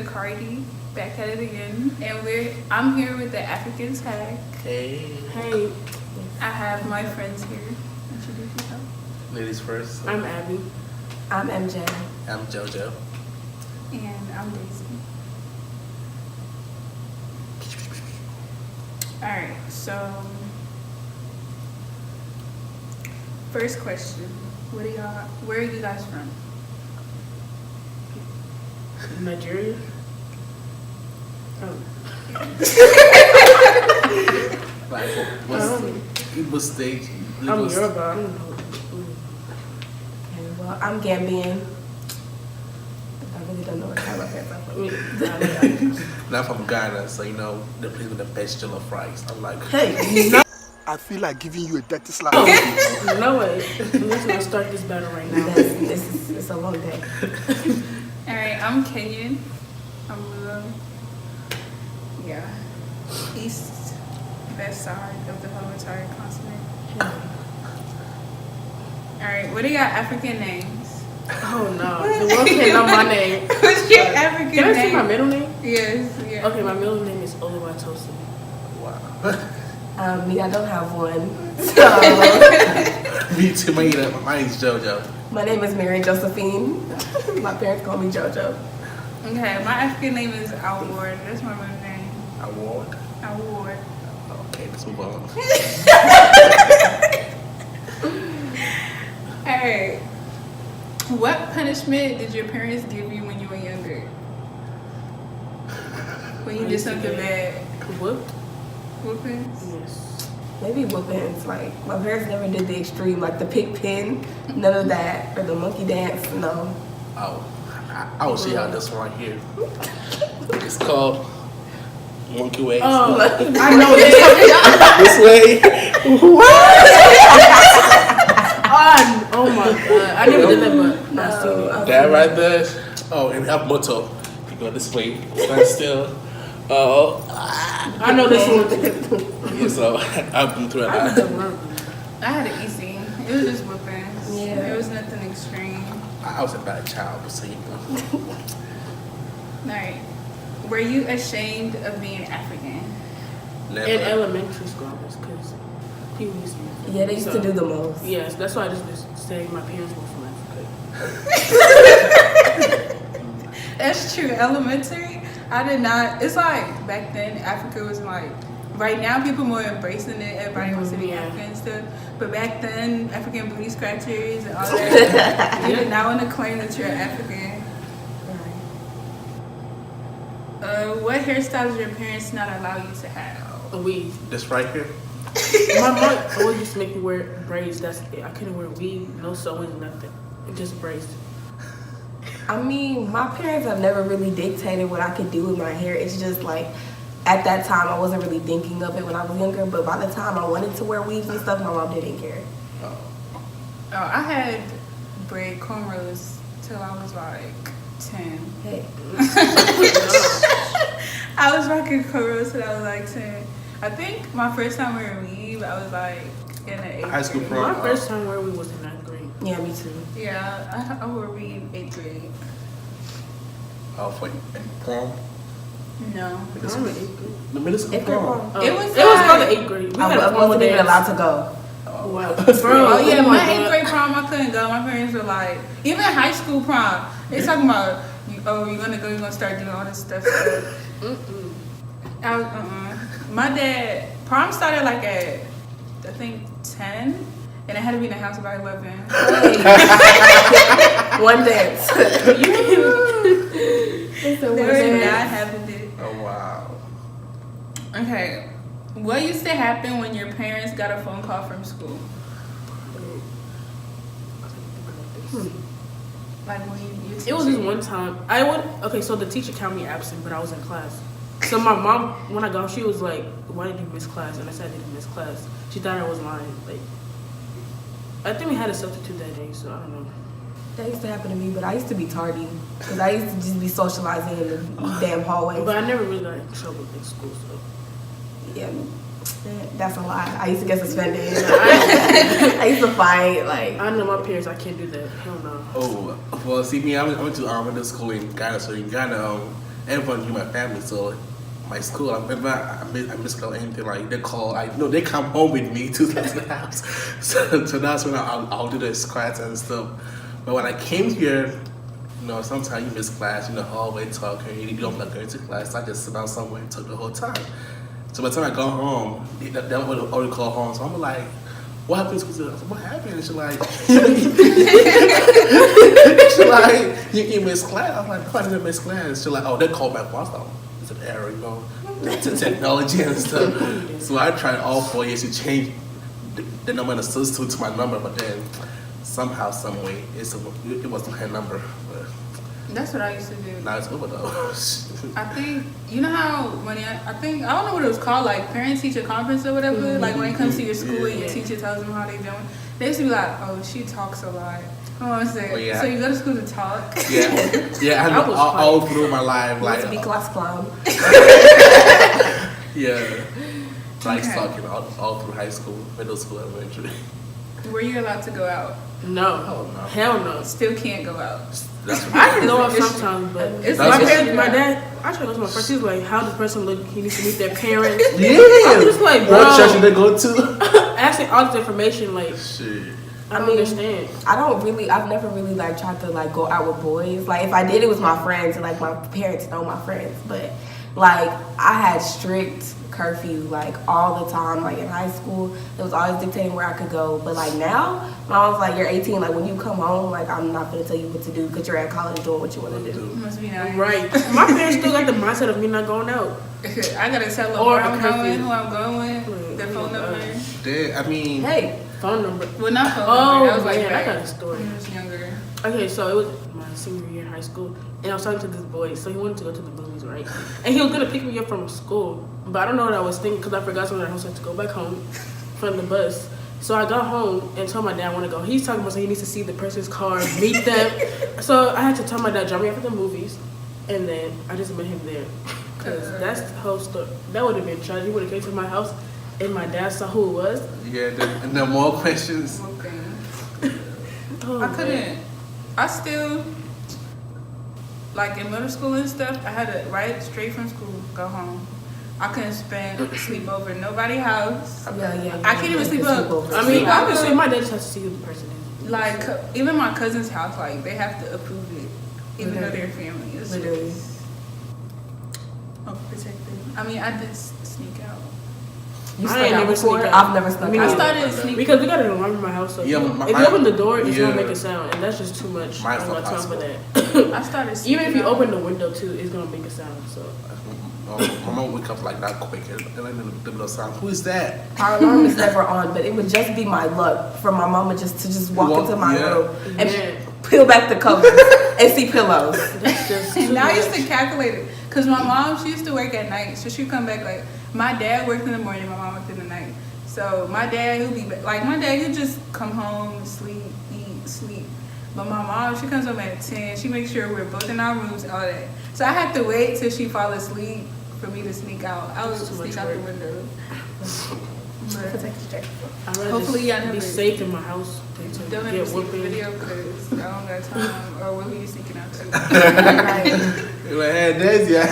Cardi, back at it again, and I'm here with the African tag. Hey. I have my friends here. Introduce yourself. Ladies first. I'm Abby. I'm MJ. I'm JoJo. And I'm Daisy. Alright, so first question. Where are you guys from? Nigeria. Like, what state? I'm Yoruba. I don't know. Okay, well, I'm Gambian. I really don't know what kind of parents I'm from. Not from Ghana, so you know the place with the best jollof rice. I'm like, Hey, no, I feel like giving you a dirty slap. no way. Let's not start this battle right now. It's a long day. Alright, I'm Kenyan. I'm east, west side of the whole entire continent. Alright, what are your African names? Oh no, the world can't know my name. What's your African Can I name? say my middle name? Yes, yeah. Okay, my middle name is Oluwatosin. wow. Me, I don't have one. So, Me too, my name's JoJo. my name is Mary Josephine. My parents call me JoJo. Okay, my African name is Award. That's my middle name. Award. Award. Okay, let's move on. Alright. What punishment did your parents give you when you were younger? When you did something bad? Whoop? Whoopings? Yes. Maybe whoopings. Like, my parents never did the extreme, like the pig pen, none of that, or the monkey dance, no. Oh, I will see how this one right here. It's called Monkey Ways. Oh, I know this. This way. Oh my god, I never did that, but I seen it. That right there. Oh, and we have motto. You go this way, stand still. Oh, I know this one. yeah, so I've been through it. I did one. I had it easy. It was just whoopings. Yeah. It was nothing extreme. I was a bad child, so you know. Alright. Were you ashamed of being African? Never. In elementary school, because people used to. Yeah, they used to do the most. Yes, that's why I just was saying my parents were from Africa. That's true. Elementary, I did not. It's like back then, Africa was like. Right now, people more embracing it. Everybody wants to be African and stuff. But back then, African booty scratchers and all that. You did not want to claim that you're African. What hairstyles did your parents not allow you to have? A weave. This right here. My mom always used to make me wear braids. That's it. I couldn't wear weave, no sewing, nothing. Just braids. I mean, my parents have never really dictated what I could do with my hair. It's just like, at that time, I wasn't really thinking of it when I was younger, but by the time I wanted to wear weaves and stuff, my mom didn't care. Oh, I had braid cornrows till I was like 10. Hey. I was rocking cornrows till I was like 10. I think my first time wearing weave, I was like in the 8th High school grade. prom. My first time wearing weave was in 9th grade. Yeah, me too. Yeah, I wore weave 8th grade. Oh, for prom. No. Middle I school. remember 8th grade. The middle school If they're prom. wrong. It was called like- the 8th grade. We I had a formal wasn't even dance. allowed to go. Wow. Bro, Bro, yeah, oh my God. 8th grade prom, I couldn't go. My parents were like, even high school prom, they talking about, you're gonna go, you're gonna start doing all this stuff. My dad, prom started like at, I think 10, and I had to be in the house by 11. One dance. They were not having it. Oh wow. Okay, what used to happen when your parents got a phone call from school? Like when you It was just one time. So the teacher counted me absent, but I was in class. So my mom, when I got home, she was like, "Why did you miss class?" And I said I didn't miss class. She thought I was lying. Like, I think we had a substitute that day, so I don't know. That used to happen to me, but I used to be tardy. Because I used to just be socializing in the damn hallways. But I never really got in trouble in school, so. Yeah, that's a lie. I used to get suspended. I used to fight, like. I know my parents, I can't do that. Hell no. Oh, well, see me, I went to middle school in Ghana, so in Ghana, everyone knew my family. So my school, I missed out anything like they call. They come home with me to the house. So that's when I'll do the scratch and stuff. But when I came here, sometimes you miss class, in the hallway talking, you don't like going to class. I just sit down somewhere and talk the whole time. So by the time I go home, they already call home. So I'm like, what happened to school? I said, what happened? And she's like, you missed class. I was like, no, I didn't miss class. She's like, oh, they called back once. It's an error, to technology and stuff. So I tried all 4 years to change the number and the substitute to my number, but then somehow, some way, it wasn't her number. But that's what I used to do. now it's over though. I think, you know how when I don't know what it was called, like parent-teacher conference or whatever, like when it comes to your school and your teacher tells them how they doing, they used to be like, oh, she talks a lot. I want to say, so you go to school to talk? Yeah, I know all through my life. Like, to be class clown. Yeah. Like talking all through high school, middle school, elementary. Were you allowed to go out? No. Oh, no. Hell no. Still can't go out. I can go out sometimes, but my dad, I try to go to my friends. He's like, how does the person look? He needs to meet their parents. Yeah. I'm just like, bro. What church should they go to? Asking all this information, like, shit. I don't understand. I've never really like tried to like go out with boys. Like if I did, it was my friends and like my parents know my friends. But like I had strict curfew like all the time. Like in high school, it was always dictating where I could go. But like now, my mom's like, you're 18. Like when you come home, like I'm not gonna tell you what to do because you're at college doing what you want to do. Must be nice. Right. My parents still got the mindset of me not going out. I gotta tell them where I'm going, who I'm going with, their phone number. Hey. Phone number. Well, not phone number. That was like I got a story. When I was younger. Okay, so it was my senior year in high school, and I was talking to this boy. So he wanted to go to the movies, right? And he was gonna pick me up from school, but I don't know what I was thinking because I forgot something. I was had to go back home from the bus. So I got home and told my dad I want to go. He's talking about so he needs to see the person's car, meet them. So I had to tell my dad drop me off at the movies, and then I just met him there. Cause that's the whole story. That would have been tragic. He would have came to my house. And my dad saw who it was. Yeah, and then more questions. Okay. Oh, I couldn't. I still, like in middle school and stuff, I had to ride straight from school, go home. I couldn't sleep over at nobody's house. Yeah. I can't even sleep up. I mean, obviously, my dad just has to see who the person is. Like, even my cousin's house, like, they have to approve it, even though they're family. It's Literally. protected. I mean, I did sneak out. You I ain't never sneak out. I've never snuck Me out. I started sneaking. Because we got an alarm in my house, so if you open the door, it's gonna make a sound, and that's just too much. I'm not time for that. I started sneaking Even if you out. open the window too, it's gonna make a sound. So My mom would come like that quick and then the middle sound. Who is that? Our alarm is never on, but it would just be my luck for my mama to walk into my room and peel back the covers and see pillows. that's just too Now I much. used to calculate it. Because my mom, she used to work at night. So she'd come back like, my dad worked in the morning, my mom worked in the night. So my dad, he'll be like, my dad, he'll just come home, sleep, eat, sleep. But my mom, she comes home at 10. She makes sure we're both in our rooms, all that. So I had to wait till she fall asleep for me to sneak out. I would sneak out the window. But I'd rather hopefully y'all just be never safe in my house than to don't ever get see the whooping. video because I don't got time. Or what were you sneaking out to? You're like, hey, there's ya.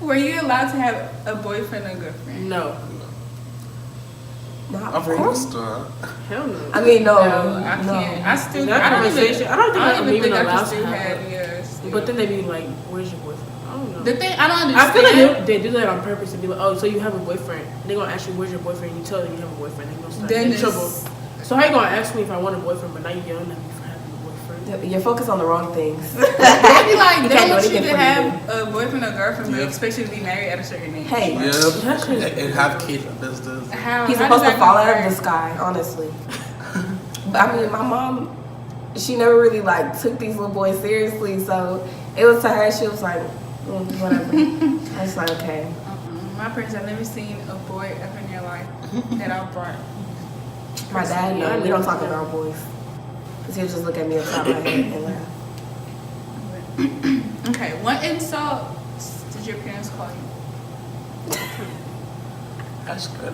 Were you allowed to have a boyfriend or girlfriend? No, Not Of really. course not. hell no. I mean, no. No, I can't. I still. That I don't conversation, even. I don't think I I'm don't even even think I allowed can to still have have it. yours. But then they be like, "Where's your boyfriend?" I don't know. The thing I don't I understand. feel like they do that on purpose and be like, "Oh, so you have a boyfriend?" They gonna ask you, "Where's your boyfriend?" You tell them you have a boyfriend. They gonna start Then in trouble. it's- So how you gonna ask me if I want a boyfriend, but now you yelling at me for having a boyfriend? You're focused on the wrong things. They be like, You they can't do want you anything to for have a boyfriend or girlfriend, but Yep. expect you to be married at a certain age. Hey, Yep. That's just- And have kids and business. How? he's how supposed does to that fall out work? of the sky, honestly. But I mean, my mom, she never really like took these little boys seriously, so it was to her. She was like, whatever. I was like, okay. My parents have never seen a boy ever in their life that I brought. My dad, no, we don't talk about boys. Because he'll just look at me upside my head and laugh. Okay, what insult did your parents call you? That's good.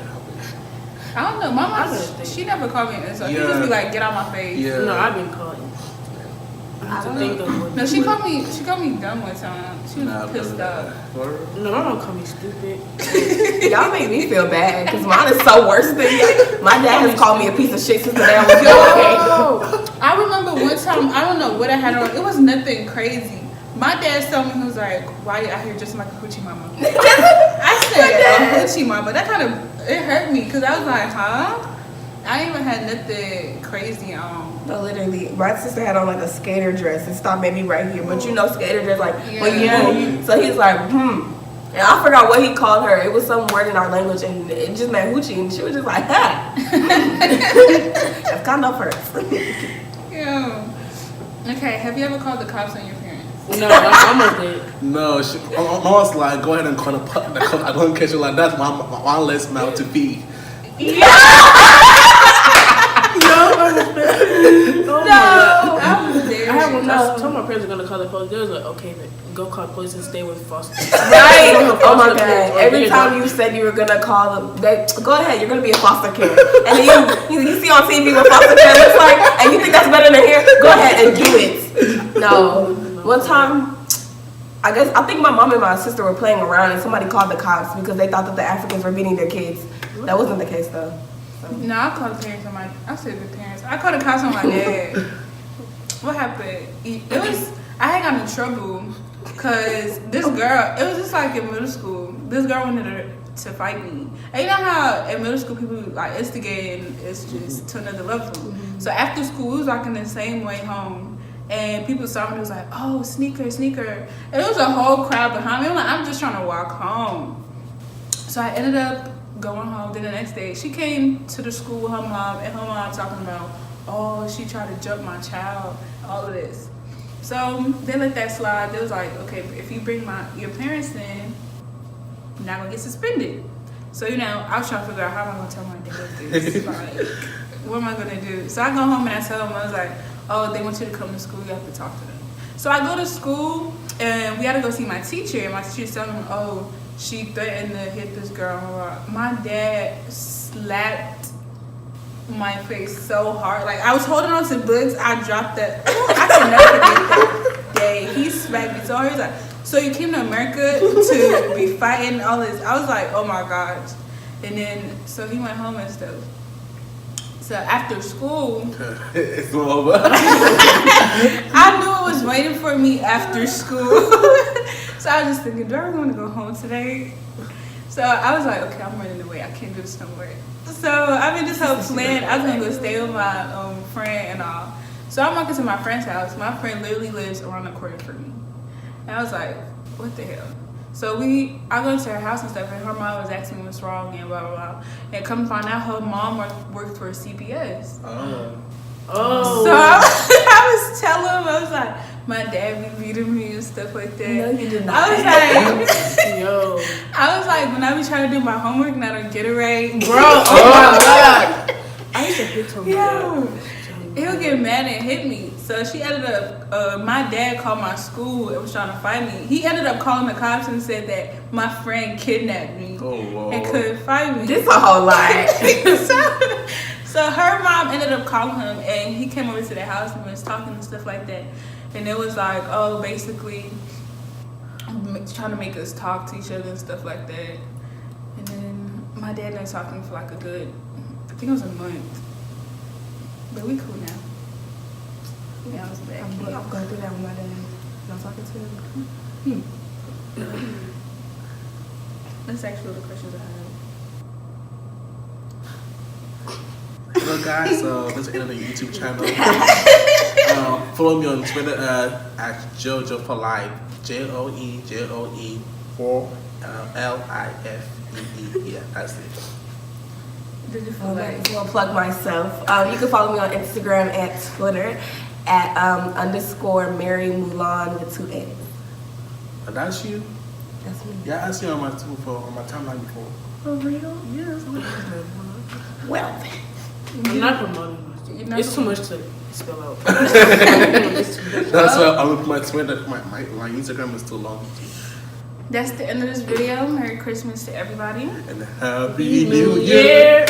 I don't know. My I mom, don't think- she never called me an insult. She Yeah. just be like, get out my face. Yeah. No, I've been calling. I to think of what. No, she called me dumb one time. She was pissed off. No, my mom called me stupid. Y'all make me feel bad because mine is so worse than y'all. My dad has called me a piece of shit since the day I was born. I remember one time, I don't know what I had on. It was nothing crazy. My dad told me, he was like, why you out here just like a hoochie mama? I said, a hoochie mama. That kind of, it hurt me because I was like, huh? I ain't even had nothing crazy on. No, literally, my sister had on like a skater dress and stopped maybe right here. But you know, skater dress, like, when you so he's like, And I forgot what he called her. It was some word in our language and it just meant hoochie. And she was just like, ha. That's kind of first. Yeah. Okay, have you ever called the cops on your parents? No, my mom did. No, my mom was like, go ahead and call the cops. I don't catch you like that. My one less mouth to feed. Yeah. No, I was there. I had one time. Told my parents were gonna call the police. They was like, okay, then go call the police and stay with foster. Right. Oh my god. Every time you said you were gonna call them, go ahead. You're gonna be a foster care. And then you see on TV what foster care looks like, and you think that's better than here. Go ahead and do it. No. One time, I think my mom and my sister were playing around, and somebody called the cops because they thought that the Africans were beating their kids. That wasn't the case though. No, I called the parents on my. I said the parents. I called the cops on my dad. What happened? It was. I had gotten in trouble because this girl. It was just like in middle school. This girl wanted to fight me. And you know how in middle school people like instigate and it's just to another level. So after school, we was walking the same way home, and people saw me. It was like, "Oh, sneaker." And it was a whole crowd behind me. I'm like, I'm just trying to walk home. So I ended up going home. Then the next day, she came to the school with her mom, and her mom talking about, oh, she tried to jump my child, all of this. So they let that slide. They was like, okay, if you bring your parents in, you're not gonna get suspended. So I was trying to figure out how am I gonna tell my dad this. Like, what am I gonna do? So I go home and I tell them, I was like, oh, they want you to come to school. You have to talk to them. So I go to school and we had to go see my teacher, and my teacher's telling me, oh, she threatened to hit this girl. My dad slapped my face so hard. Like, I was holding on to books. I dropped that. I can never forget that day. He smacked me so hard. He was like, so you came to America to be fighting all this? I was like, oh my gosh. And then, so he went home and stuff. So after school, it's over. I knew it was waiting for me after school. So I was just thinking, do I really want to go home today? So I was like, okay, I'm running away. I can't do this no more. So I made this whole plan. I was going to go stay with my friend and all. So I'm walking to my friend's house. My friend literally lives around the corner from me. And I was like, what the hell? So I go to her house and stuff, and her mom was asking me what's wrong and blah, blah, blah. And come find out her mom worked for CPS. Oh. So I was telling him, I was like, my dad be beating me and stuff like that. No, you did not. I was like, yo. I was like, when I be trying to do my homework and I don't get it right, Bro, oh my god. I used to hit him. yeah, he'll get mad and hit me. So she ended up, my dad called my school and was trying to fight me. He ended up calling the cops and said that my friend kidnapped me and couldn't fight me. This a whole lie. So her mom ended up calling him, and he came over to the house and was talking and stuff like that. And it was like, oh, basically trying to make us talk to each other and stuff like that. And then my dad didn't talk to me for like a good, I think it was a month. But we cool now. Yeah, I was back. I'm going through that with my dad. Not talking to him. That's actually the questions I have. Hello guys, so this is the end of the YouTube channel. Follow me on Twitter at Jojo for Life. JOE for LIFEE. Yeah, that's it. Did you feel I'm like? going to plug myself. You can follow me on Instagram and Twitter at _ Mary Mulan with 2 N's. That's you? That's me. Yeah, I see you on my timeline before. For real? Yes. Well, I'm not promoting myself. It's too much to spell out. That's why I'm with my Twitter. My Instagram is too long. That's the end of this video. Merry Christmas to everybody. And Happy New Year.